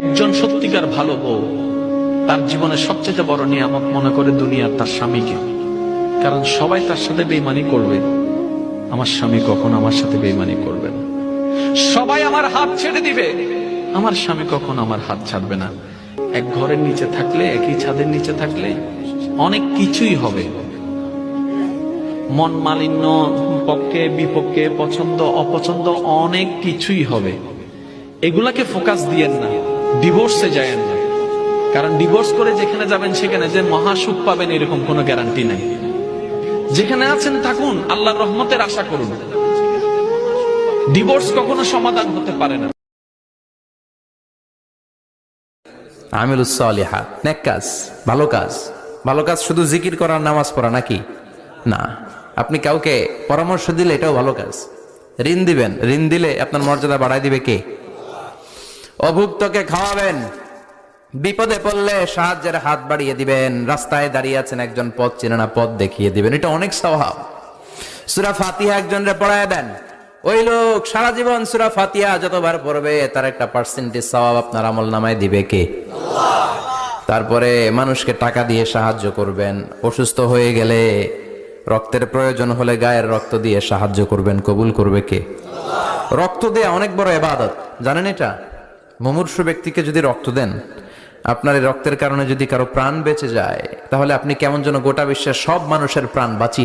একজন সত্যিকার ভালো বউ তার জীবনের সবচেয়ে বড় নিয়ামত মনে করে দুনিয়ার তার স্বামীকে। কারণ সবাই তার সাথে বেঈমানি করবে, আমার স্বামী কখনো আমার সাথে বেঈমানি করবে না। সবাই আমার হাত ছেড়ে দিবে, আমার স্বামী কখনো আমার হাত ছাড়বে না। এক ঘরের নিচে থাকলে, একই ছাদের নিচে থাকলে অনেক কিছুই হবে। মন মালিন্য, পক্ষে বিপক্ষে, পছন্দ অপছন্দ অনেক কিছুই হবে। এগুলাকে ফোকাস দিয়েন না, ডিভোর্সে যায়েন না। কারণ ডিভোর্স করে যেখানে যাবেন সেখানে যে মহাসুখ পাবেন এরকম কোনো গ্যারান্টি নাই। যেখানে আছেন থাকুন, আল্লাহর রহমতের আশা করুন। ডিভোর্স কখনো সমাধান হতে পারে না। আমিলুস সালিহাত, নেক কাজ, ভালো কাজ। ভালো কাজ শুধু জিকির করার, নামাজ পড়া নাকি? না। আপনি কাউকে পরামর্শ দিলে এটাও ভালো কাজ। ঋণ দিবেন, ঋণ দিলে আপনার মর্যাদা বাড়ায় দিবে কে? অভুক্তকে খাওয়াবেন, বিপদে পড়লে সাহায্যের হাত বাড়িয়ে দিবেন। রাস্তায় দাঁড়িয়ে আছেন একজন, পথ চেনে না, পথ দেখিয়ে দিবেন, এটা অনেক সওয়াব। সূরা ফাতিহা একজনরে পড়ায় দেন, ওই লোক সারা জীবন সূরা ফাতিহা যতবার পড়বে তার একটা পার্সেন্টেজ সওয়াব আপনার আমলনামায় দিবে কে? আল্লাহ। তারপরে মানুষকে টাকা দিয়ে সাহায্য করবেন, অসুস্থ হয়ে গেলে রক্তের প্রয়োজন হলে গায়ের রক্ত দিয়ে সাহায্য করবেন, কবুল করবে কে? আল্লাহ। রক্ত দেয়া অনেক বড় ইবাদত, জানেন এটা? মুমূর্ষু ব্যক্তিকে যদি রক্ত দেন, আপনার এই রক্তের কারণে যদি কারো প্রাণ বেঁচে যায়, তাহলে আপনি কেমন যেন গোটা বিশ্বের সব মানুষের প্রাণ বাঁচিয়ে